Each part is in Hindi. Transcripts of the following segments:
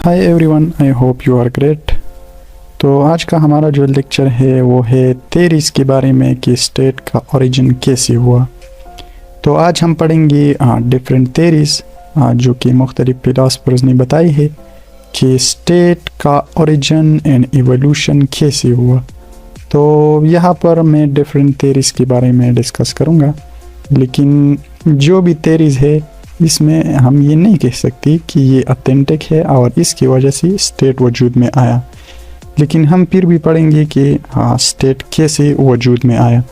Hi everyone, I hope you are great. तो आज का हमारा जो लेक्चर है वो है थेरीज़ के बारे में कि स्टेट का ओरिजिन कैसे हुआ। तो आज हम पढ़ेंगे डिफरेंट थेरीज़ जो कि मुख्तलिफ फिलोसफर्स ने बताई है कि स्टेट का ओरिजिन एंड इवोल्यूशन कैसे हुआ। तो यहाँ पर मैं डिफरेंट थेरीज़ के बारे में डिस्कस करूँगा, लेकिन जो भी थेरीज़ है इसमें हम ये नहीं कह सकते कि ये ऑथेंटिक है और इसकी वजह से स्टेट वजूद में आया, लेकिन हम फिर भी पढ़ेंगे कि स्टेट कैसे वजूद में आया।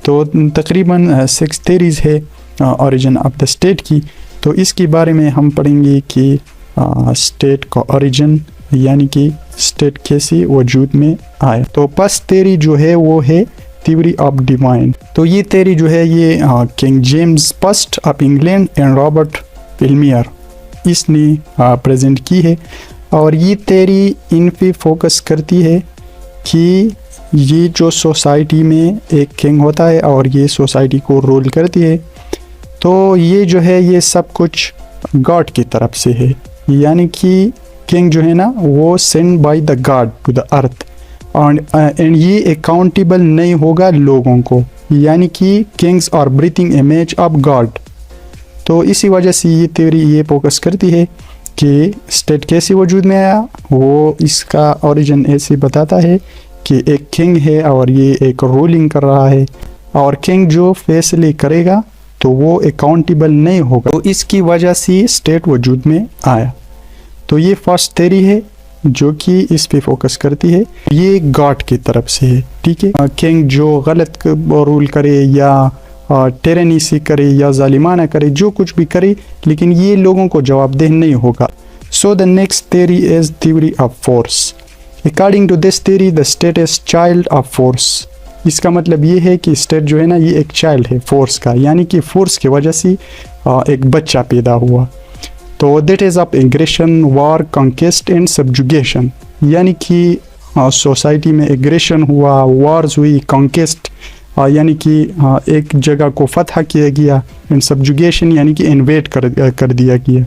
तो तकरीबन 6 थेरीज़ है ओरिजिन ऑफ द स्टेट की। तो इसके बारे में हम पढ़ेंगे कि स्टेट का ओरिजिन यानी कि स्टेट कैसे वजूद में आया। तो फर्स्ट थेरी जो है वो है थ्योरी ऑफ डिवाइन। तो ये थेरी जो है ये king James first of England and Robert Filmer इसने प्रेजेंट की है। और ये थेरी इन पे फोकस करती है कि ये जो सोसाइटी में एक किंग होता है और ये सोसाइटी को रूल करती है, तो ये जो है ये सब कुछ गॉड की तरफ से है, यानी कि किंग जो है ना वो send by the God to the earth and ये अकाउंटेबल नहीं होगा लोगों को, यानी कि kings are breathing image of God. तो इसी वजह से ये थ्योरी ये फोकस करती है कि स्टेट कैसे वजूद में आया। वो इसका ओरिजिन ऐसे बताता है कि एक किंग है और ये एक रूलिंग कर रहा है, और किंग जो फैसले करेगा तो वो अकाउंटेबल नहीं होगा, तो इसकी वजह से स्टेट वजूद में आया। तो ये फर्स्ट थ्योरी है जो कि इस पे फोकस करती है, ये गॉड की तरफ से है। ठीक है, किंग जो गलत रूल करे या टेरनी से करे या जालिमाना करे, जो कुछ भी करे, लेकिन ये लोगों को जवाबदेह नहीं होगा। So the next theory is theory of force. According to this theory the state is child of force. इसका मतलब ये है कि स्टेट जो है ना ये एक चाइल्ड है फोर्स का, यानी कि फोर्स की वजह से एक बच्चा पैदा हुआ। तो that is of aggression, war, conquest and subjugation, यानी कि सोसाइटी में एग्रेशन हुआ, वार्स हुई, कॉन्क्वेस्ट यानी कि एक जगह को फतह किया गया, एंड सब्जुगेशन यानी कि इन्वेट कर दिया गया।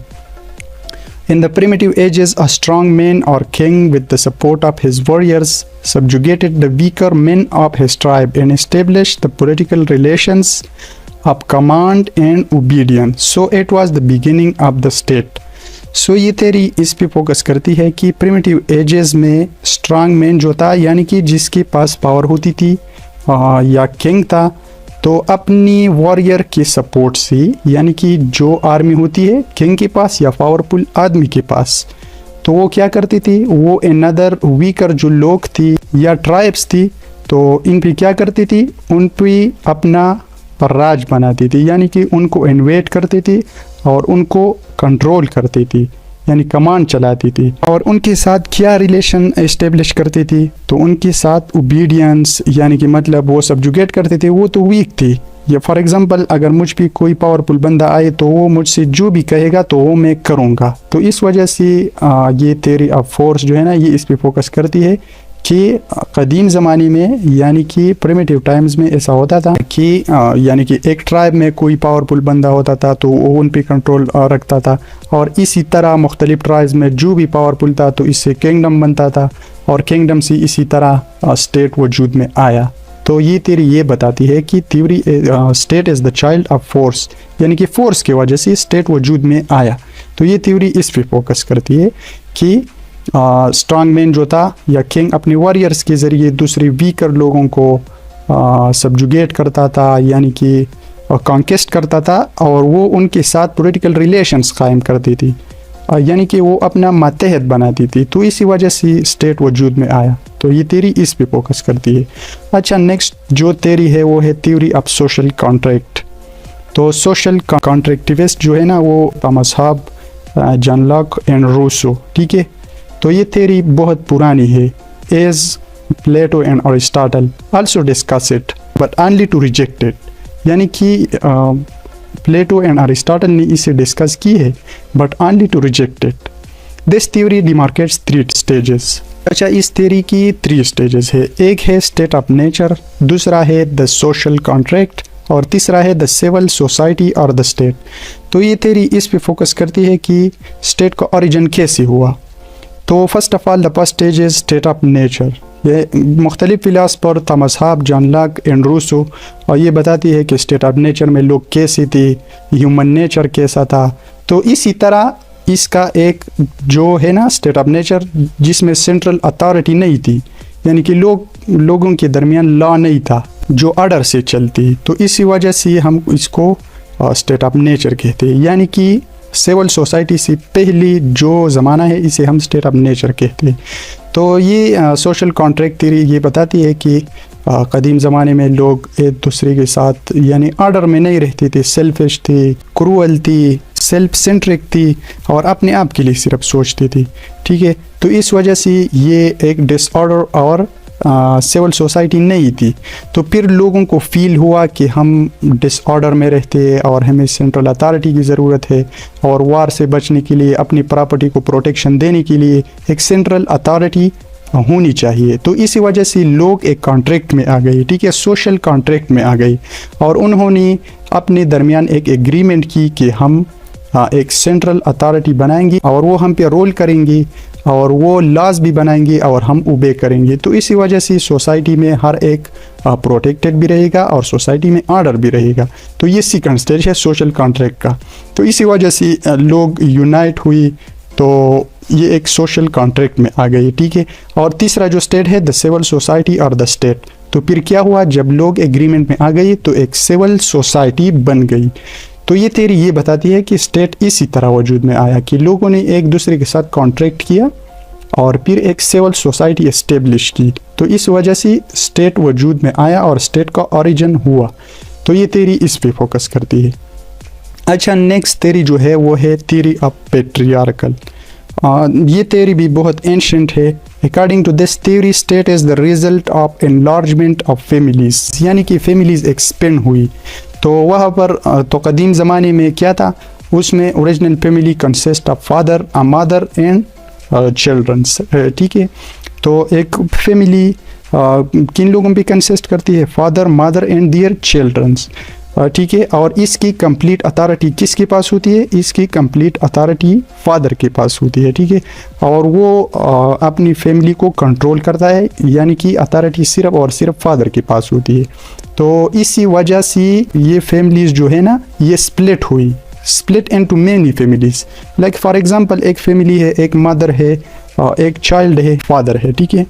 In the primitive ages, a strong man or king with the support of his warriors subjugated the weaker men of his tribe and established the political relations of command and obedience. So it was the beginning of the state. So ये थेरी इस पे फोकस करती है कि प्रिमिटिव एजेस में स्ट्रांग मैन जो था, यानी कि जिसके पास पावर होती थी या किंग था, तो अपनी वॉरियर के सपोर्ट से, यानी कि जो आर्मी होती है किंग के पास या पावरफुल आदमी के पास, तो वो क्या करती थी, वो अनदर वीकर जो लोग थी या ट्राइब्स थी, तो इन पे क्या करती थी, उन पे अपना राज बनाती थी, यानी कि उनको इन्वेट करती थी और उनको कंट्रोल करती थी, यानी कमांड चलाती थी। और उनके साथ क्या रिलेशन एस्टेब्लिश करती थी, तो उनके साथ ओबीडियंस, यानी कि मतलब वो सब्जुगेट करते थे, वो तो वीक थी। या फॉर एग्जांपल अगर मुझ पे कोई पावरफुल बंदा आए तो वो मुझसे जो भी कहेगा तो वो मैं करूँगा। तो इस वजह से ये थ्योरी ऑफ फोर्स जो है ना ये इस पे फोकस करती है कि कदीम ज़माने में, यानी कि प्रिमिटिव टाइम्स में ऐसा होता था कि यानी कि एक ट्राइब में कोई पावरफुल बंदा होता था तो वो उन पे कंट्रोल रखता था, और इसी तरह मुख्तलिफ ट्राइब्स में जो भी पावरफुल था तो इससे किंगडम बनता था, और किंगडम से इसी तरह स्टेट वजूद में आया। तो ये थ्योरी ये बताती है कि theory state is the child of force, यानी कि फोर्स की वजह से स्टेट वजूद में आया। तो ये थ्योरी इस पे फोकस करती है कि स्ट्रांग मैन जो था या किंग अपने वॉरियर्स के ज़रिए दूसरे वीकर लोगों को सब्जुगेट करता था, यानी कि कॉन्क्वेस्ट करता था, और वो उनके साथ पॉलिटिकल रिलेशंस कायम करती थी, यानी कि वो अपना मातहत बनाती थी। तो इसी वजह से स्टेट वजूद में आया। तो ये थ्योरी इस पे फोकस करती है। अच्छा, नेक्स्ट जो थ्योरी है वो है थ्योरी ऑफ सोशल कॉन्ट्रैक्ट। तो सोशल कॉन्ट्रैक्टिविस्ट जो है ना वो Thomas Hobbes, John Locke and Rousseau. ठीक है, तो ये थ्योरी बहुत पुरानी है। As Plato and Aristotle also discuss it but only to reject it, यानी कि प्लेटो एंड अरिस्टोटल ने इसे डिस्कस की है but only to reject it. This theory demarcates 3 stages. अच्छा, इस थ्योरी की 3 स्टेजेस है। एक है स्टेट ऑफ नेचर, दूसरा है द सोशल कॉन्ट्रैक्ट, और तीसरा है द सिविल सोसाइटी और द स्टेट। तो ये थ्योरी इस पे फोकस करती है कि स्टेट का ओरिजिन कैसे हुआ। तो first of all the first stage is state of nature. ये मुख्तलिफ philosopher Thomas Hobbes, John Locke and Rousseau, और ये बताती है कि स्टेट ऑफ नेचर में लोग कैसी थी, ह्यूमन नेचर कैसा था। तो इसी तरह इसका एक जो है ना स्टेट ऑफ नेचर, जिसमें सेंट्रल अथॉरिटी नहीं थी, यानी कि लोगों के दरमियान लॉ नहीं था जो ऑर्डर से चलती, तो इसी वजह से हम इसको स्टेट ऑफ नेचर कहते हैं। यानी कि सिविल सोसाइटी से पहली जो ज़माना है इसे हम स्टेट ऑफ नेचर कहते हैं। तो ये सोशल कॉन्ट्रैक्ट थ्योरी ये बताती है कि कदीम ज़माने में लोग एक दूसरे के साथ यानी ऑर्डर में नहीं रहते थे, सेल्फिश थी, क्रूअल थी, सेल्फ सेंट्रिक थी और अपने आप के लिए सिर्फ सोचती थी। ठीक है, तो इस वजह से ये एक डिसऑर्डर और सिविल सोसाइटी नहीं थी। तो फिर लोगों को फील हुआ कि हम डिसऑर्डर में रहते हैं और हमें सेंट्रल अथॉरिटी की ज़रूरत है, और वार से बचने के लिए, अपनी प्रॉपर्टी को प्रोटेक्शन देने के लिए एक सेंट्रल अथॉरिटी होनी चाहिए। तो इसी वजह से लोग एक कॉन्ट्रैक्ट में आ गए, ठीक है, सोशल कॉन्ट्रैक्ट में आ गए, और उन्होंने अपने दरमियान एक एग्रीमेंट की कि हम एक सेंट्रल अथॉरिटी बनाएंगे और वो हम पे रोल करेंगे और वो लॉज भी बनाएंगे और हम ओबे करेंगे। तो इसी वजह से सोसाइटी में हर एक प्रोटेक्टेड भी रहेगा और सोसाइटी में ऑर्डर भी रहेगा। तो ये सेकंड स्टेज है सोशल कॉन्ट्रैक्ट का। तो इसी वजह से लोग यूनाइट हुई, तो ये एक सोशल कॉन्ट्रैक्ट में आ गई। ठीक है, और तीसरा जो स्टेट है द सिविल सोसाइटी और द स्टेट। तो फिर क्या हुआ, जब लोग एग्रीमेंट में आ गए तो एक सिविल सोसाइटी बन गई। तो ये थ्योरी ये बताती है कि स्टेट इसी तरह वजूद में आया कि लोगों ने एक दूसरे के साथ कॉन्ट्रैक्ट किया और फिर एक सिविल सोसाइटी एस्टेब्लिश की। तो इस वजह से स्टेट वजूद में आया और स्टेट का ओरिजिन हुआ। तो ये थ्योरी इस पे फोकस करती है। अच्छा, नेक्स्ट थ्योरी जो है वो है थ्योरी ऑफ पैट्रियार्कल। ये थ्योरी भी बहुत एंशिएंट है। According to this theory, state is the result of enlargement of families, यानी कि फैमिलीज एक्सपेंड हुई। तो वहाँ पर तो कदीम ज़माने में क्या था, उसमें original family consist of father, a mother and childrens. ठीक है, तो एक फैमिली किन लोगों पे कंसिस्ट करती है, father, mother and their childrens. ठीक है, और इसकी कंप्लीट अथॉरिटी किसके पास होती है, इसकी कंप्लीट अथॉरिटी फादर के पास होती है। ठीक है, और वो अपनी फैमिली को कंट्रोल करता है, यानी कि अथॉरिटी सिर्फ और सिर्फ फादर के पास होती है। तो इसी वजह से ये फैमिलीज जो है ना ये स्प्लिट हुई, split into many families. Like for example एक फैमिली है, एक मदर है, एक चाइल्ड है, फादर है। ठीक है,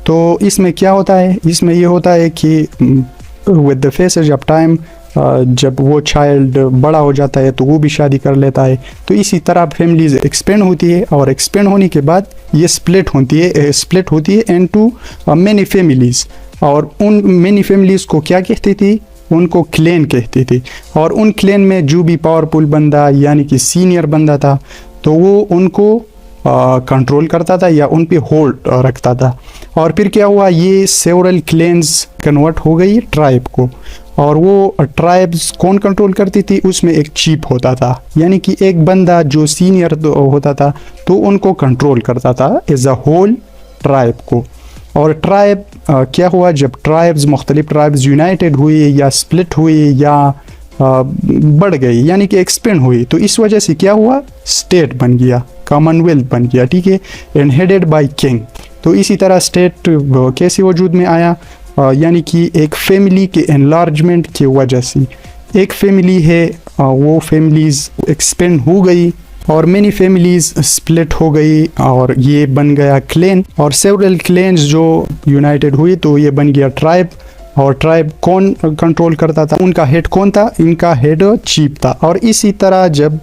तो इसमें क्या होता है, इसमें ये होता है कि with the passage of time जब वो चाइल्ड बड़ा हो जाता है तो वो भी शादी कर लेता है। तो इसी तरह फैमिलीज एक्सपेंड होती है और एक्सपेंड होने के बाद ये स्प्लिट होती है इनटू मेनी फैमिलीज। और उन मेनी फैमिलीज को क्या कहते थे, उनको क्लैन कहते थे। और उन क्लैन में जो भी पावरफुल बंदा यानी कि सीनियर बंदा था तो वो उनको कंट्रोल करता था या उन पे होल्ड रखता था। और फिर क्या हुआ, ये सेवरल क्लैन्स कन्वर्ट हो गई ट्राइब को, और वो ट्राइब्स कौन कंट्रोल करती थी, उसमें एक चीफ होता था, यानी कि एक बंदा जो सीनियर होता था तो उनको कंट्रोल करता था एज अ होल ट्राइब को। और ट्राइब क्या हुआ, जब ट्राइब्स मुख्तलिफ ट्राइब्स यूनाइटेड हुई या स्प्लिट हुई या बढ़ गई यानी कि एक्सपेंड हुई, तो इस वजह से क्या हुआ, स्टेट बन गया, कॉमनवेल्थ बन गया। ठीक है, एंड हेडेड बाय किंग। तो इसी तरह स्टेट कैसे वजूद में आया, यानी कि एक फैमिली के एनलार्जमेंट की वजह से। एक फैमिली है, वो फैमिलीज एक्सपेंड हो गई और मेनी फैमिलीज स्प्लिट हो गई और ये बन गया क्लैन, और सेवरल क्लैन्स जो यूनाइटेड हुई तो ये बन गया ट्राइब। और ट्राइब कौन कंट्रोल करता था, उनका हेड कौन था, इनका हेड चीफ था। और इसी तरह जब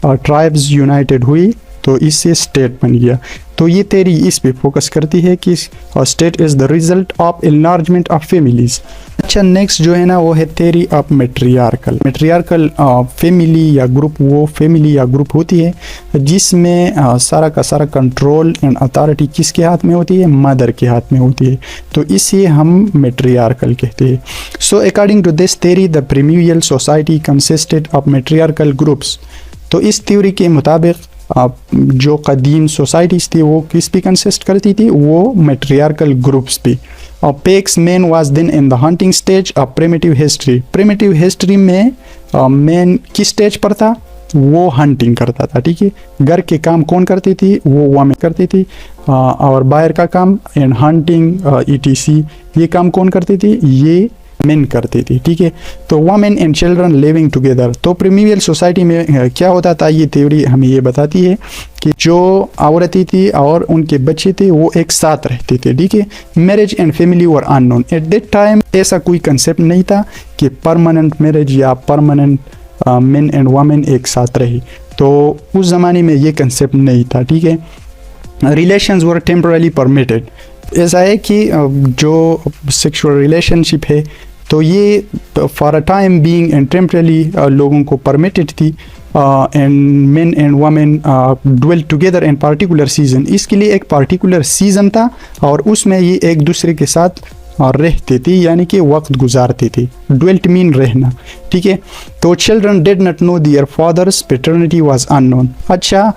ट्राइब्स यूनाइटेड हुई तो इससे स्टेट बन गया। तो ये थ्योरी इस पे फोकस करती है कि state is the result of enlargement of families. अच्छा, नेक्स्ट जो है ना वो है थ्योरी ऑफ मैट्रियार्कल। मैट्रियार्कल फैमिली या ग्रुप, वो फैमिली या ग्रुप होती है जिसमें सारा का सारा कंट्रोल एंड अथॉरिटी किसके हाथ में होती है, मदर के हाथ में होती है। तो इसे हम मैट्रियार्कल कहते हैं। So according to this theory the primeval society consisted of matriarchal groups. तो इस थ्योरी के मुताबिक जो कदीम सोसाइटीज़ थी वो किस पे कंसिस्ट करती थी, वो मैट्रियार्कल ग्रुप्स पे। और पेक्स man was then in the hunting stage of primitive history. Primitive history में मैन किस स्टेज पर था, वो हंटिंग करता था, ठीक है। घर के काम कौन करती थी, वो वुमेन करती थी, और बाहर का काम एंड हंटिंग ईटीसी ये काम कौन करती थी, ये मेन करती थी, ठीक है। तो women and children living together, तो प्रीमियल सोसाइटी में क्या होता था, ये थ्योरी हमें ये बताती है कि जो औरतें थी और उनके बच्चे थे वो एक साथ रहते थे, ठीक है। Marriage and family were unknown at that time, ऐसा कोई कंसेप्ट नहीं था कि परमानेंट मैरिज या परमानेंट मेन एंड वुमेन एक साथ रही, तो उस ज़माने में ये कंसेप्ट नहीं था, ठीक है। रिलेशंस वर टेम्परली परमिटेड, ऐसा है कि जो सेक्सुअल रिलेशनशिप है तो ये for a time being and temporarily लोगों को परमिटेड थी, and men and women dwell together in particular season, इसके लिए एक पार्टिकुलर सीजन था और उसमें ये एक दूसरे के साथ रहते थे, यानी कि वक्त गुजारते थे। ड्वेल्ट मीन रहना, ठीक है। तो children did not know their fathers paternity was unknown, अच्छा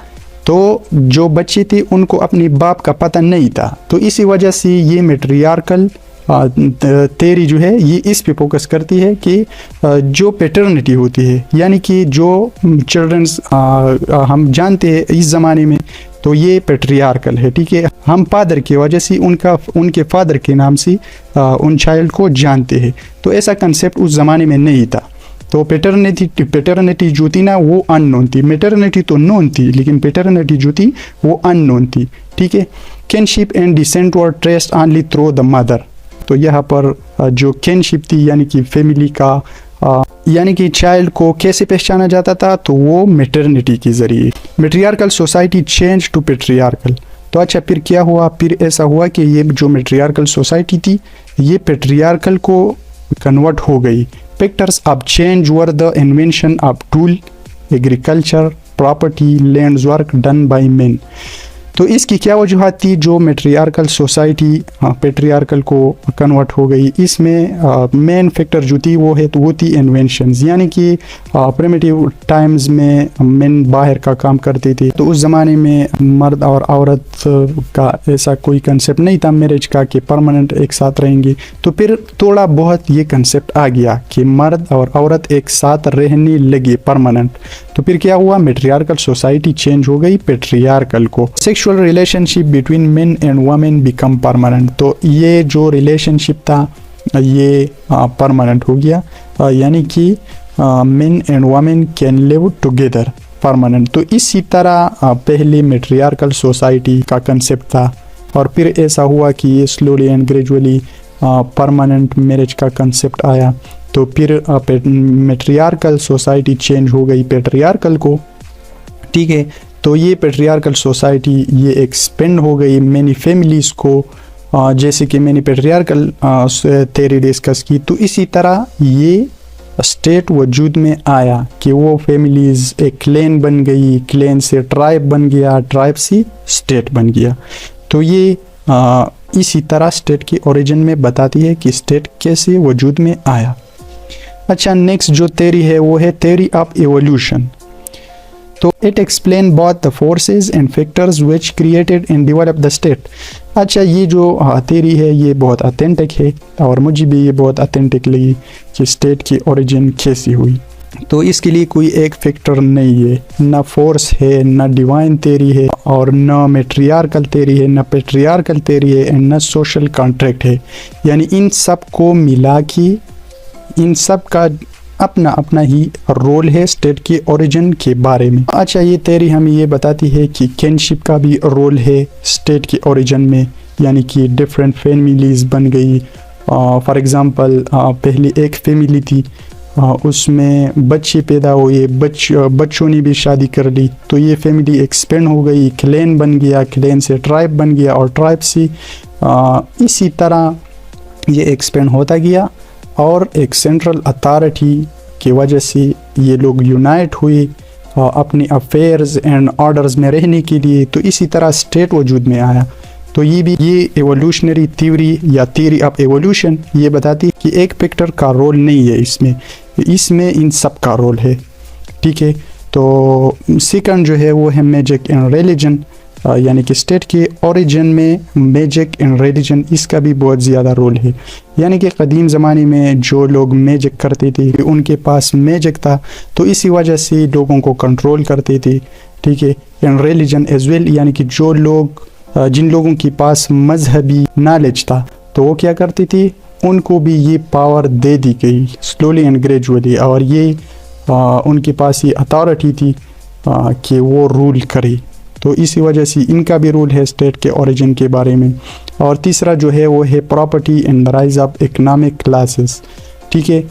तो जो बच्चे थे उनको अपने बाप का पता नहीं था, तो इसी वजह से ये मैट्रियार्कल थ्योरी जो है ये इस पे फोकस करती है कि जो पैटर्निटी होती है, यानी कि जो चिल्ड्रंस हम जानते हैं इस ज़माने में, तो ये पैट्रियार्कल है, ठीक है। हम फादर की वजह से उनके फादर के नाम से उन चाइल्ड को जानते हैं, तो ऐसा कंसेप्ट उस ज़माने में नहीं था। तो पैटर्निटी जो थी ना वो अननोन थी, मैटरनिटी तो नोन थी लेकिन पैटर्निटी जो थी वो अननोन थी, ठीक है। Kinship and descent were traced only through the mother, तो यहाँ पर जो किनशिप थी यानी कि फैमिली का यानी कि चाइल्ड को कैसे पहचाना जाता था, तो वो मैटरनिटी के ज़रिए। मैट्रियार्कल सोसाइटी चेंज टू पैट्रियार्कल, तो अच्छा फिर क्या हुआ, फिर ऐसा हुआ कि ये जो मैट्रियार्कल सोसाइटी थी ये पैट्रियार्कल को कन्वर्ट हो गई। Factors of change were the invention of tool, agriculture, property, lands work done by main, तो इसकी क्या वजूहत थी, जो मैट्रियार्कल सोसाइटी पैट्रियार्कल को कन्वर्ट हो गई, इसमें मेन फैक्टर जो थी वो थी इन्वेंशंस, यानी कि प्रिमिटिव टाइम्स में मेन बाहर का काम करते थे, तो उस ज़माने में मर्द और औरत का ऐसा कोई कंसेप्ट नहीं था मैरिज का कि परमानेंट एक साथ रहेंगे, तो फिर थोड़ा बहुत ये कंसेप्ट आ गया कि मर्द और औरत एक साथ रहने लगे परमानेंट, तो फिर क्या हुआ, मैट्रियार्कल सोसाइटी चेंज हो गई पैट्रियार्कल को। Sexual relationship between main and women become permanent, तो ये जो रिलेशनशिप था ये परमानेंट हो गया, यानी कि main and women can live together permanent. तो इसी तरह पहले मैट्रियार्कल सोसाइटी का कंसेप्ट था और फिर ऐसा हुआ कि ये slowly and gradually permanent marriage का कंसेप्ट आया, तो फिर मैट्रियार्कल सोसाइटी चेंज हो गई पैट्रियार्कल को, ठीक है। तो ये पैट्रियार्कल सोसाइटी ये एक्सपेंड हो गई मैनी फैमिलीज़ को, जैसे कि मैंने पैट्रियार्कल थ्योरी डिस्कस की, तो इसी तरह ये स्टेट वजूद में आया कि वो फैमिलीज़ एक क्लैन बन गई, क्लैन से ट्राइब बन गया, ट्राइब से स्टेट बन गया। तो ये इसी तरह स्टेट की ओरिजिन में बताती है कि स्टेट कैसे वजूद में आया। अच्छा, नेक्स्ट जो थ्योरी है वो है थ्योरी ऑफ एवोल्यूशन। तो it explain both the forces and factors which created and develop the state. अच्छा, ये जो थ्योरी है ये बहुत ऑथेंटिक है और मुझे भी ये बहुत ऑथेंटिक लगी कि स्टेट की ओरिजिन कैसी हुई। तो इसके लिए कोई एक फैक्टर नहीं है, ना फोर्स है, ना डिवाइन थ्योरी है, और ना मैट्रियार्कल थ्योरी है, ना पैट्रियार्कल थ्योरी है, एंड ना सोशल कॉन्ट्रैक्ट है। यानी इन सब को मिला के इन सब का अपना अपना ही रोल है स्टेट के ओरिजिन के बारे में। अच्छा, ये थ्योरी हमें ये बताती है कि किनशिप का भी रोल है स्टेट के ओरिजिन में, यानी कि डिफरेंट फैमिलीज बन गई। फॉर एग्जांपल पहले एक फैमिली थी, उसमें बच्चे पैदा हुए, बच्चों ने भी शादी कर ली, तो ये फैमिली एक्सपेंड हो गई, क्लैन बन गया, क्लैन से ट्राइब बन गया और ट्राइब से इसी तरह ये एक्सपेंड होता गया और एक सेंट्रल अथॉरिटी की वजह से ये लोग यूनाइट हुए अपने अफेयर्स एंड ऑर्डर्स में रहने के लिए, तो इसी तरह स्टेट वजूद में आया। तो ये एवोल्यूशनरी थ्योरी या थ्योरी ऑफ एवोल्यूशन ये बताती है कि एक फैक्टर का रोल नहीं है इसमें इन सब का रोल है, ठीक है। तो सेकंड जो है वो है मैजिक एंड रिलीजन। यानी कि स्टेट के ओरिजिन में मैजिक एंड रिलीजन, इसका भी बहुत ज़्यादा रोल है। यानी कि कदीम ज़माने में जो लोग मैजिक करते थे, उनके पास मैजिक था, तो इसी वजह से लोगों को कंट्रोल करते थे, ठीक है। एंड रिलीजन एज वेल, यानी कि जो लोग जिन लोगों के पास मजहबी नॉलेज था, तो वो क्या करते थे, उनको भी ये पावर दे दी गई स्लोली एंड ग्रेजुअली, और ये उनके पास ये अथॉरिटी थी कि वो रूल करे। तो इसी वजह से इनका भी रूल है स्टेट के ओरिजिन के बारे में। और तीसरा जो है वो है property and the rise of economic classes, ठीक है।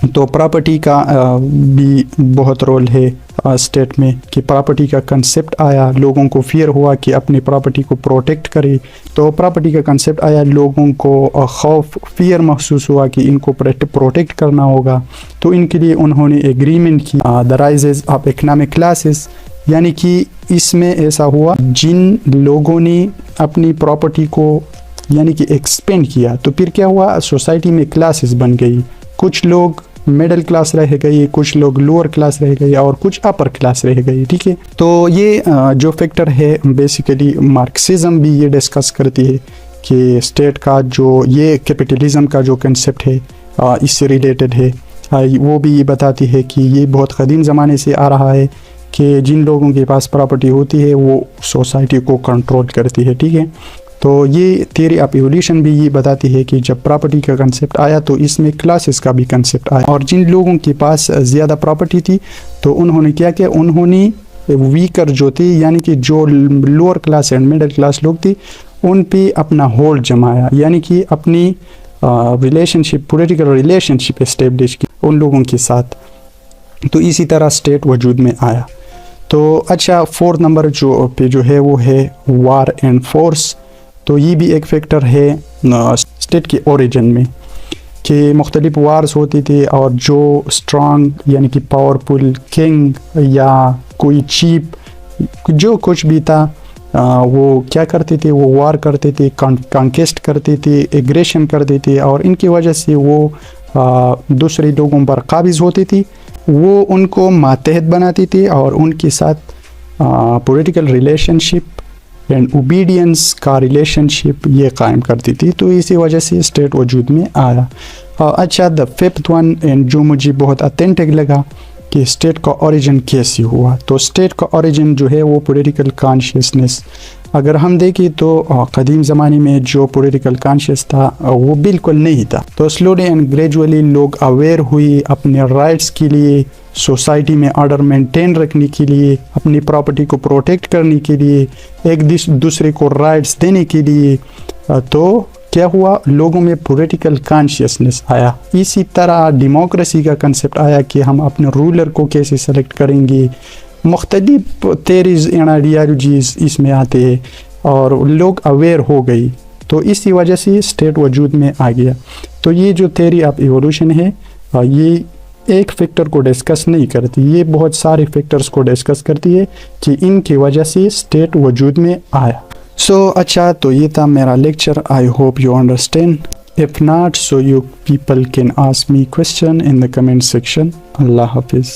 तो प्रॉपर्टी का भी बहुत रोल है स्टेट में, कि प्रॉपर्टी का कंसेप्ट आया, लोगों को फियर हुआ कि अपनी प्रॉपर्टी को प्रोटेक्ट करे। तो प्रॉपर्टी का कंसेप्ट आया, लोगों को खौफ फियर महसूस हुआ कि इनको प्रोटेक्ट करना होगा, तो इनके लिए उन्होंने एग्रीमेंट की the rises of economic classes. यानी कि इसमें ऐसा हुआ, जिन लोगों ने अपनी प्रॉपर्टी को यानी कि एक्सपेंड किया, तो फिर क्या हुआ, सोसाइटी में क्लासेस बन गई। कुछ लोग मिडिल क्लास रह गई, कुछ लोग लोअर क्लास रह गई, और कुछ अपर क्लास रह गई, ठीक है। तो ये जो फैक्टर है, बेसिकली मार्क्सिज्म भी ये डिस्कस करती है कि स्टेट का जो ये कैपिटलिज्म का जो कंसेप्ट है इससे रिलेटेड है। वो भी ये बताती है कि ये बहुत कदीम ज़माने से आ रहा है कि जिन लोगों के पास प्रॉपर्टी होती है वो सोसाइटी को कंट्रोल करती है, ठीक है। तो ये थियरी ऑफ इवोल्यूशन भी ये बताती है कि जब प्रॉपर्टी का कंसेप्ट आया तो इसमें क्लासेस का भी कंसेप्ट आया, और जिन लोगों के पास ज़्यादा प्रॉपर्टी थी तो उन्होंने क्या किया, उन्होंने वीकर जो थी, यानी कि जो lower class and middle class लोग थी, उन पे अपना होल्ड जमाया, यानी कि अपनी रिलेशनशिप, पॉलिटिकल रिलेशनशिप इस्टेब्लिश की उन लोगों के साथ। तो इसी तरह स्टेट वजूद में आया। तो अच्छा, फोर्थ नंबर जो है वो है वार एंड फोर्स। तो ये भी एक फैक्टर है स्टेट के ओरिजिन में, कि मुख्तलिफ वार्स होती थी, और जो स्ट्रॉन्ग यानी कि पावरफुल किंग या कोई चीफ जो कुछ भी था, वो क्या करते थे, वो वार करते थे, कॉन्केस्ट करते थे, एग्रेशन करते थे, और इनकी वजह से वो दूसरे लोगों पर काबिज होती थी, वो उनको मातहत बनाती थी, और उनके साथ पॉलिटिकल रिलेशनशिप एंड ओबीडियंस का रिलेशनशिप ये कायम करती थी। तो इसी वजह से स्टेट वजूद में आया। अच्छा, द फिफ्थ वन एंड जो मुझे बहुत अथेंटिक लगा कि स्टेट का ओरिजिन कैसे हुआ। तो स्टेट का ओरिजिन जो है वो पॉलिटिकल कॉन्शियसनेस। अगर हम देखें तो कदीम ज़माने में जो पॉलिटिकल कॉन्शियस था वो बिल्कुल नहीं था। तो स्लोली एंड ग्रेजुअली लोग अवेयर हुए अपने राइट्स के लिए, सोसाइटी में ऑर्डर मेंटेन रखने के लिए, अपनी प्रॉपर्टी को प्रोटेक्ट करने के लिए, एक दूसरे को राइट्स देने के लिए। तो क्या हुआ, लोगों में पॉलिटिकल कॉन्शियसनेस आया। इसी तरह डेमोक्रेसी का कंसेप्ट आया कि हम अपने रूलर को कैसे सेलेक्ट करेंगे। मुख्तलिफ थेरीज एंड आइडियालॉजीज इसमें आते हैं, और लोग अवेयर हो गई। तो इसी वजह से स्टेट वजूद में आ गया। तो ये जो थ्योरी ऑफ इवोल्यूशन है, ये एक फैक्टर को डिस्कस नहीं करती, ये बहुत सारे फैक्टर्स को डिस्कस करती है कि इनकी वजह से स्टेट वजूद में आया। अच्छा, तो ये था मेरा lecture. I hope you understand. If not, so you people can ask me question in the comment section. अल्लाह हाफिज़।